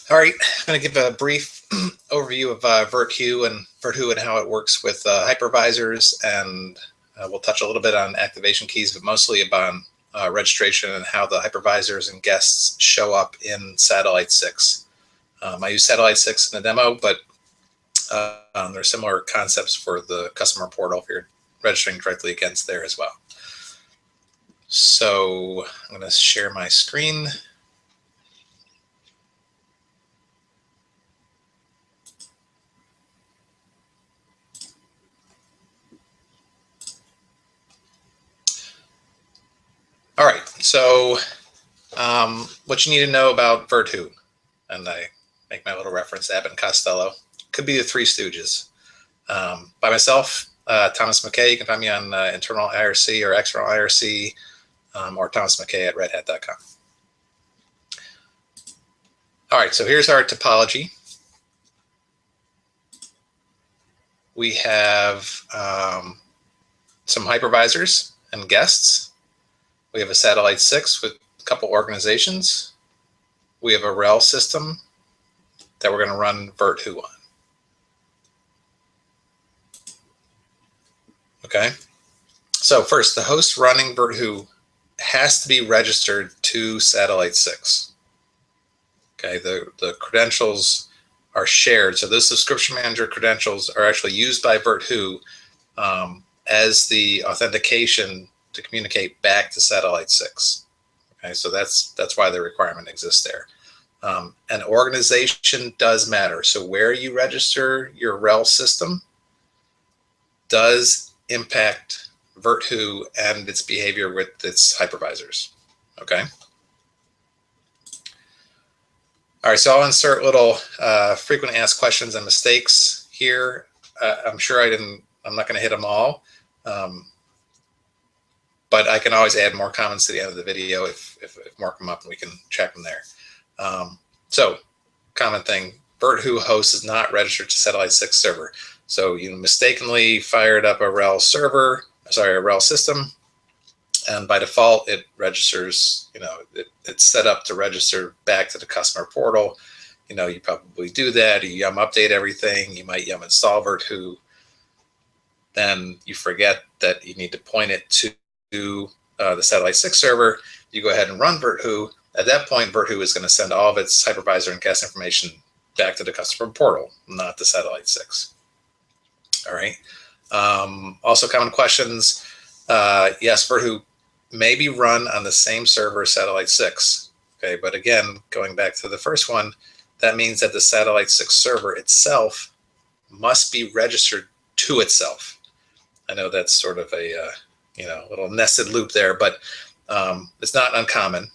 All right, I'm going to give a brief overview of virt-who and how it works with hypervisors, and we'll touch a little bit on activation keys, but mostly about registration and how the hypervisors and guests show up in Satellite 6. I use Satellite 6 in the demo, but there are similar concepts for the customer portal if you're registering directly against there as well. So I'm going to share my screen. All right, so what you need to know about virt-who, and I make my little reference to Abbott and Costello, could be the Three Stooges. By myself, Thomas McKay. You can find me on internal IRC or external IRC, or Thomas McKay at redhat.com. All right, so here's our topology. We have some hypervisors and guests. We have a Satellite 6 with a couple organizations. We have a RHEL system that we're going to run virt-who on. Okay, so first, the host running virt-who has to be registered to Satellite 6. Okay, the credentials are shared. So those subscription manager credentials are actually used by virt-who as the authentication to communicate back to Satellite 6. Okay, so that's why the requirement exists there. An organization does matter. So where you register your RHEL system does impact virt-who and its behavior with its hypervisors. Okay. All right, so I'll insert little frequently asked questions and mistakes here. I'm sure I'm not going to hit them all, but I can always add more comments to the end of the video if more come up and we can check them there. So, common thing, virt-who host is not registered to Satellite 6 server. So you mistakenly fired up a RHEL server, sorry, a RHEL system, and by default it registers, it's set up to register back to the customer portal. You probably do that, you yum update everything, you might yum install virt-who, then you forget that you need to point it to the Satellite 6 server. You go ahead and run virt-who. At that point, virt-who is going to send all of its hypervisor and guest information back to the customer portal, not the Satellite 6. All right. Also common questions. Yes, virt-who may be run on the same server as Satellite 6. Okay, but again, going back to the first one, that means that the Satellite 6 server itself must be registered to itself. I know that's sort of a little nested loop there, but it's not uncommon.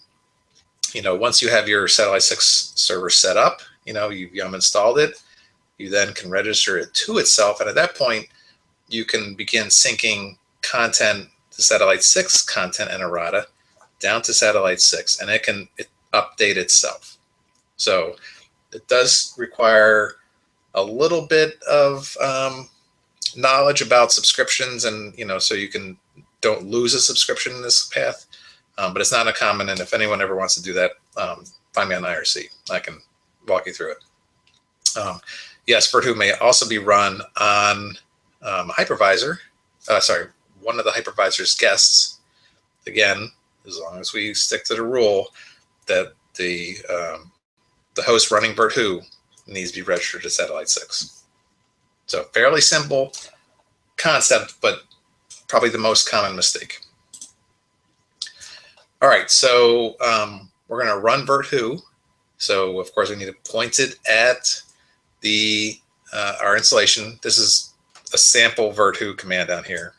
Once you have your Satellite 6 server set up, you've yum installed it, you then can register it to itself, and at that point, you can begin syncing content, the Satellite 6 content and errata down to Satellite 6, and it can update itself. So it does require a little bit of knowledge about subscriptions, and so you don't lose a subscription in this path, but it's not uncommon. And if anyone ever wants to do that, find me on IRC. I can walk you through it. Yes, virt-who may also be run on a hypervisor. One of the hypervisor's guests. Again, as long as we stick to the rule that the host running virt-who needs to be registered to Satellite 6. So fairly simple concept, but probably the most common mistake. All right, so we're going to run virt-who. So of course we need to point it at our installation. This is a sample virt-who command down here.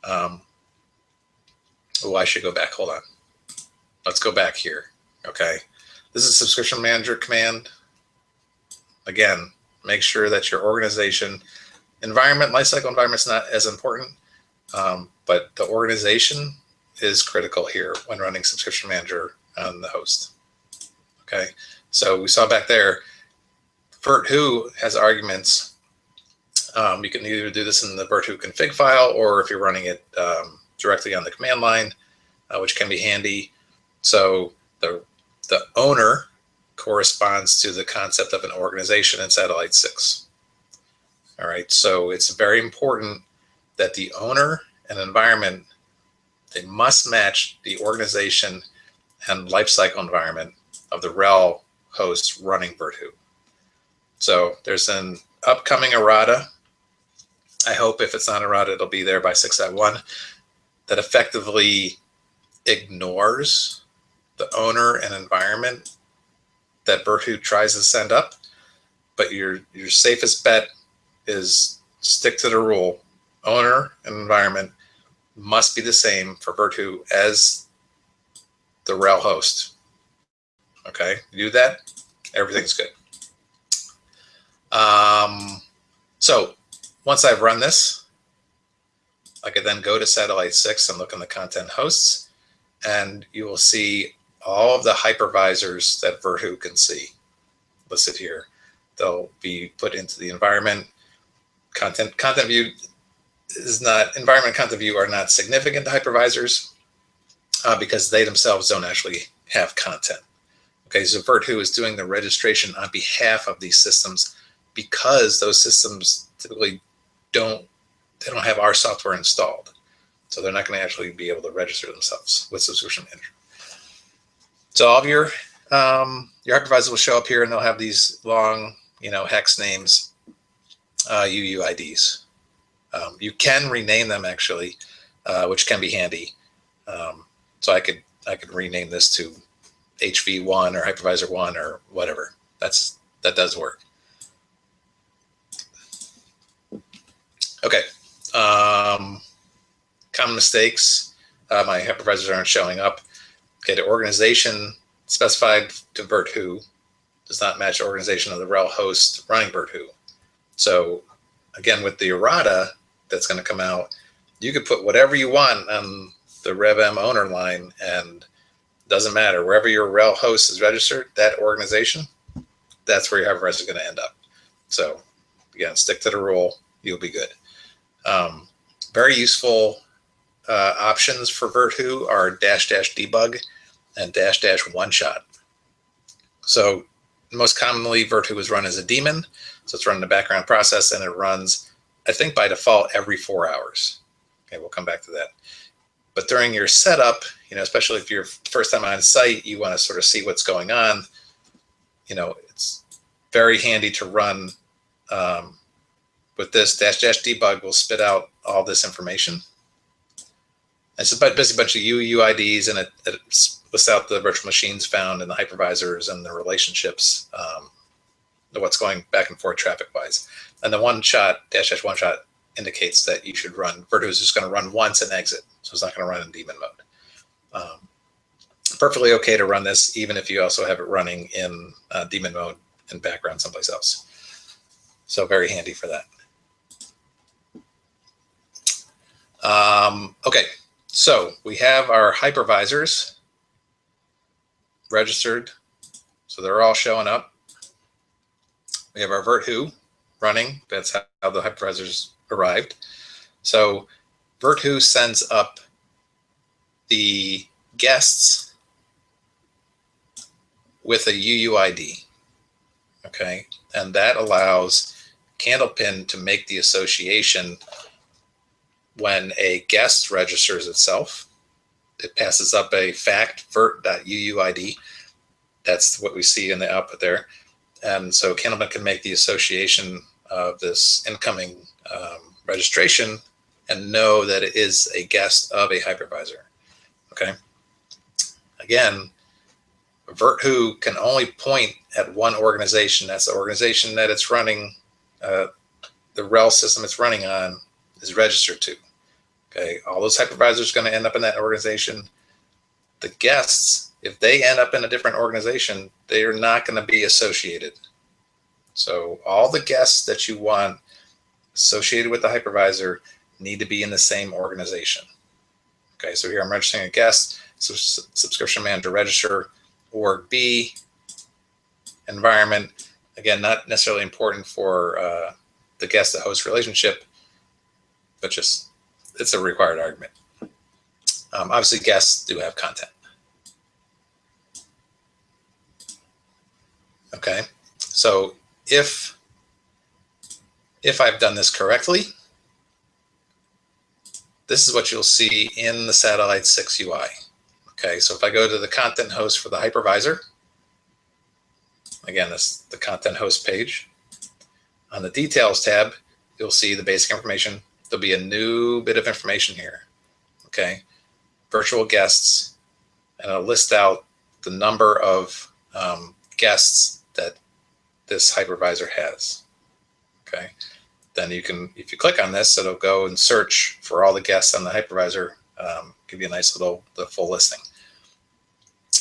I should go back. Hold on. Let's go back here. Okay. This is a subscription manager command. Again, make sure that your organization environment, lifecycle environment is not as important, but the organization is critical here when running subscription manager on the host. Okay. So we saw back there, virt-who has arguments. You can either do this in the virt-who config file, or if you're running it directly on the command line, which can be handy. So the owner corresponds to the concept of an organization in Satellite 6. All right, so it's very important that the owner and environment, they must match the organization and lifecycle environment of the RHEL host running virt-who. So there's an upcoming errata. I hope if it's not errata, it'll be there by 6.1, that effectively ignores the owner and environment that virt-who tries to send up. But your safest bet is stick to the rule. Owner and environment must be the same for virt-who as the RHEL host. Okay, you do that, everything's good. So once I've run this, I could then go to Satellite 6 and look in the content hosts, and you will see all of the hypervisors that virt-who can see listed here. They'll be put into the environment. Content view is not, environment content view are not significant to hypervisors because they themselves don't actually have content. Okay, so virt-who is doing the registration on behalf of these systems because those systems typically don't have our software installed. So they're not going to actually be able to register themselves with Subscription Manager. So all of your hypervisors will show up here, and they'll have these long, hex names, UUIDs. You can rename them actually, which can be handy. So I could rename this to HV1 or Hypervisor 1 or whatever. That does work. Okay. Common mistakes. My hypervisors aren't showing up. Okay, the organization specified to virt-who does not match the organization of the RHEL host running virt-who. So again, with the errata that's going to come out, you could put whatever you want on the RevM owner line, and it doesn't matter. Wherever your RHEL host is registered, that organization, that's where your hypervisor is going to end up. So again, stick to the rule, you'll be good. Very useful options for virt-who are --debug and --one-shot. So most commonly, virt-who is run as a daemon. So it's run in the background process, and it runs, I think by default, every 4 hours. Okay, we'll come back to that. But during your setup, especially if you're first time on site, you want to sort of see what's going on. It's very handy to run with this --debug will spit out all this information. It's basically a bunch of UUIDs, and it lists out the virtual machines found and the hypervisors and the relationships, what's going back and forth traffic-wise. And the one-shot, --one-shot indicates that you should run, virt-who is just going to run once and exit. So it's not going to run in daemon mode. Perfectly okay to run this, even if you also have it running in daemon mode in background someplace else. So very handy for that. Okay, so we have our hypervisors registered. So they're all showing up. We have our virt-who running. That's how the hypervisors arrived. So virt-who sends up the guests with a UUID. Okay, and that allows Candlepin to make the association when a guest registers itself. It passes up a fact virt.uuid. That's what we see in the output there. And so Candlepin can make the association of this incoming registration and know that it is a guest of a hypervisor. Okay. Again, virt-who can only point at one organization. That's the organization that it's running, the RHEL system it's running on is registered to. Okay, all those hypervisors are going to end up in that organization. The guests, if they end up in a different organization, they are not going to be associated. So all the guests that you want associated with the hypervisor need to be in the same organization. Okay, so here I'm registering a guest, so Subscription Manager register, org B, environment. Again, not necessarily important for the guest to host relationship, but just it's a required argument. Obviously, guests do have content. Okay, so if I've done this correctly, this is what you'll see in the Satellite 6 UI. Okay, so if I go to the content host for the hypervisor, again, this is the content host page. On the details tab, you'll see the basic information. There'll be a new bit of information here. Okay, virtual guests, and it'll list out the number of guests that this hypervisor has. Okay, then you can, if you click on this, it'll go and search for all the guests on the hypervisor, give you a nice little, the full listing.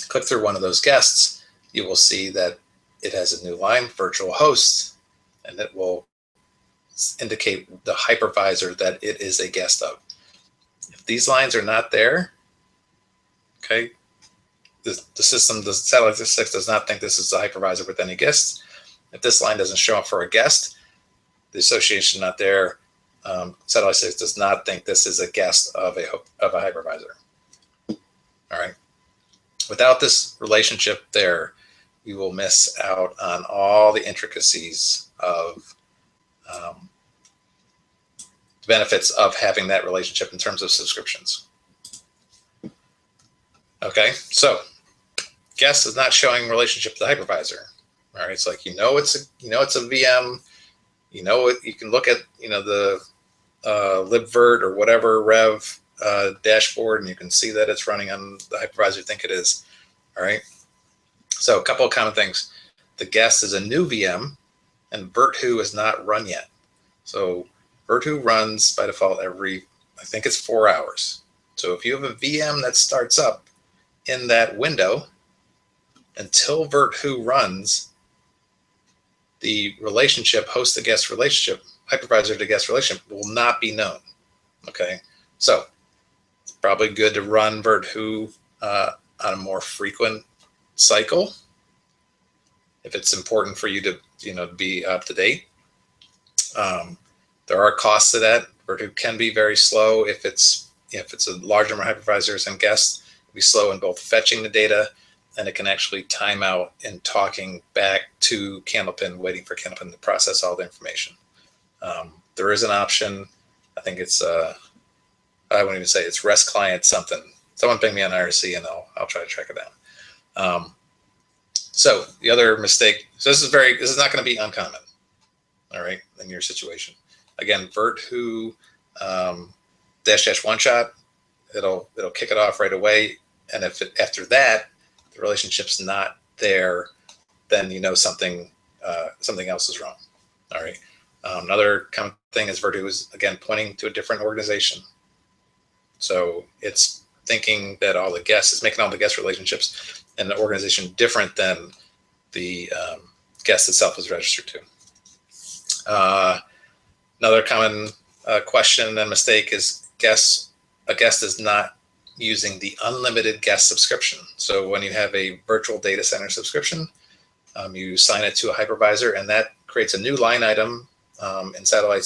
Click through one of those guests, you will see that it has a new line, virtual host, and it will indicate the hypervisor that it is a guest of. If these lines are not there, okay, the system, the Satellite 6 does not think this is a hypervisor with any guests. If this line doesn't show up for a guest, the association not there, Satellite 6 does not think this is a guest of a hypervisor. All right. Without this relationship there, you will miss out on all the intricacies of benefits of having that relationship in terms of subscriptions. Okay, so guest is not showing relationship to the hypervisor. All right, it's like it's a VM. You can look at the libvirt or whatever rev dashboard, and you can see that it's running on the hypervisor you think it is. All right, so a couple of common things. The guest is a new VM, and virt-who is not run yet. So virt-who runs by default every, I think it's 4 hours. So if you have a VM that starts up in that window, until virt-who runs, the relationship, host to guest relationship, hypervisor to guest relationship will not be known. Okay, so it's probably good to run virt-who on a more frequent cycle if it's important for you to be up to date. There are costs to that. virt-who can be very slow if it's a large number of hypervisors and guests. It'll be slow in both fetching the data, and it can actually time out in talking back to Candlepin, waiting for Candlepin to process all the information. There is an option. I think it's I wouldn't even say it's REST client something. Someone ping me on IRC and I'll try to track it down. So the other mistake. So this is not going to be uncommon. All right, in your situation. Again, virt-who -- one shot, it'll kick it off right away. And if after that the relationship's not there, then something else is wrong. All right. Another common thing is virt-who is again pointing to a different organization. So it's thinking that it's making all the guest relationships in an organization different than the guest itself is registered to. Another common question and mistake is a guest is not using the unlimited guest subscription. So when you have a virtual data center subscription, you sign it to a hypervisor, and that creates a new line item in Satellite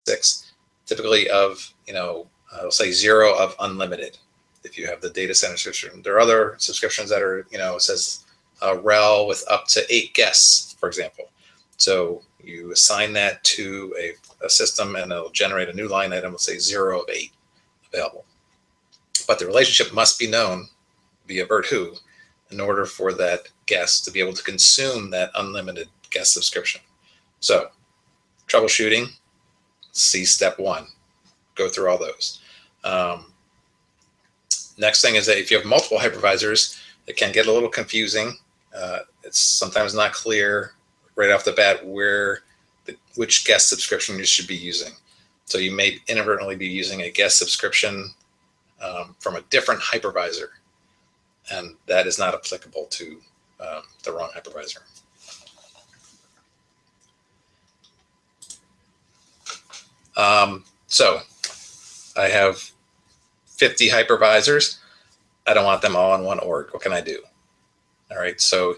6, typically of, I'll say 0 of unlimited. If you have the data center subscription, there are other subscriptions that are, it says rel with up to 8 guests, for example. So you assign that to a system, and it'll generate a new line item, let's say 0 of 8 available. But the relationship must be known via virt-who in order for that guest to be able to consume that unlimited guest subscription. So troubleshooting, see step 1. Go through all those. Next thing is that if you have multiple hypervisors, it can get a little confusing. It's sometimes not clear right off the bat which guest subscription you should be using. So you may inadvertently be using a guest subscription from a different hypervisor, and that is not applicable to the wrong hypervisor. So I have 50 hypervisors. I don't want them all in one org. What can I do? All right, so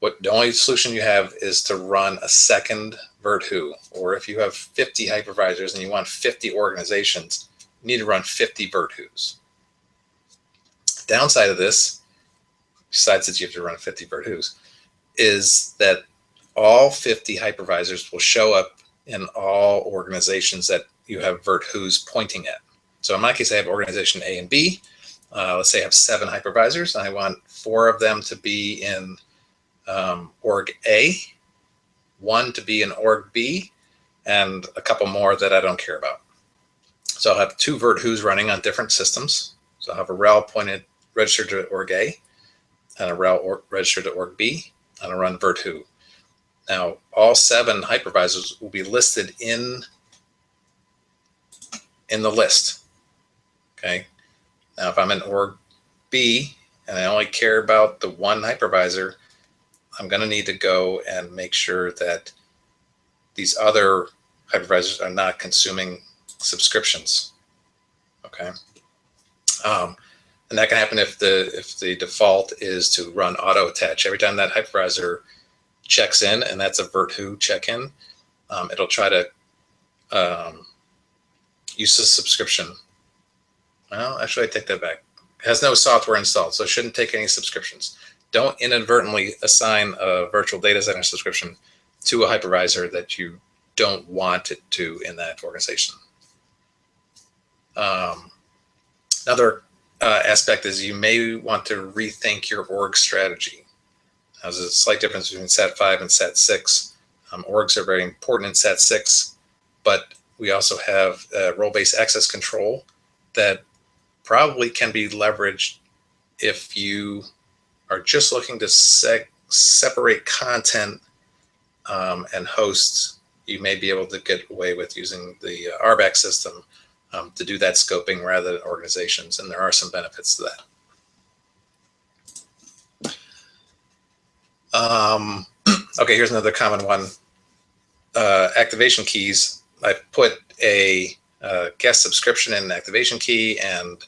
the only solution you have is to run a second virt-who, or if you have 50 hypervisors and you want 50 organizations, you need to run 50 virt-whos. Downside of this, besides that you have to run 50 virt-whos, is that all 50 hypervisors will show up in all organizations that you have virt-who's pointing at. So in my case, I have organization A and B. Let's say I have 7 hypervisors, and I want 4 of them to be in org A, 1 to be in org B, and a couple more that I don't care about. So I'll have 2 virt-who's running on different systems. So I'll have a rel pointed registered to org A and a rel registered to org B, and I'll run virt-who. Now, all 7 hypervisors will be listed in the list. Okay. Now, if I'm in org B and I only care about the 1 hypervisor, I'm going to need to go and make sure that these other hypervisors are not consuming subscriptions. Okay. And that can happen if the default is to run auto attach. Every time that hypervisor checks in, and that's a virt-who check-in, it'll try to use the subscription. Well, actually, I take that back. It has no software installed, so it shouldn't take any subscriptions. Don't inadvertently assign a virtual data center subscription to a hypervisor that you don't want it to in that organization. Another aspect is you may want to rethink your org strategy. There's a slight difference between SAT5 and SAT6. Orgs are very important in SAT6, but we also have role-based access control that probably can be leveraged if you are just looking to separate content and hosts. You may be able to get away with using the RBAC system to do that scoping rather than organizations, and there are some benefits to that. Okay, here's another common one. Activation keys. I put a guest subscription in an activation key, and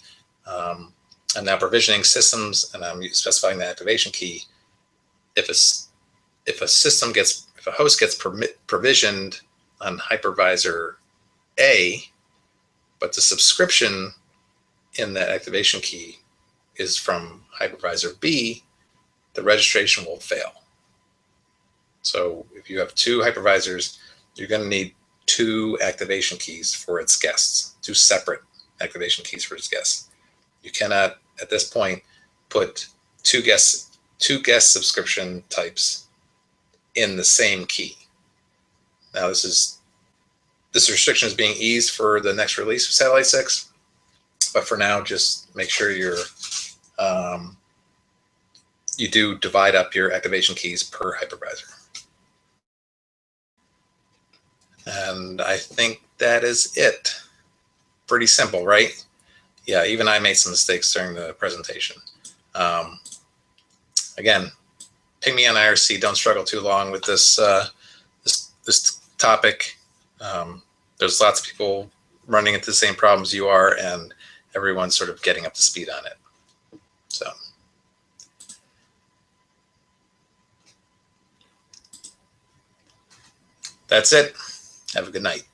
I'm now provisioning systems, and I'm specifying the activation key. If a host gets provisioned on hypervisor A, but the subscription in that activation key is from hypervisor B, the registration will fail. So if you have 2 hypervisors, you're going to need 2 activation keys for its guests, 2 separate activation keys for its guests. You cannot, at this point, put two guest subscription types in the same key. Now, this restriction is being eased for the next release of Satellite 6, but for now, just make sure you do divide up your activation keys per hypervisor. And I think that is it. Pretty simple, right? Yeah, even I made some mistakes during the presentation. Again, ping me on IRC. Don't struggle too long with this this topic. There's lots of people running into the same problems you are, and everyone's sort of getting up to speed on it. So that's it. Have a good night.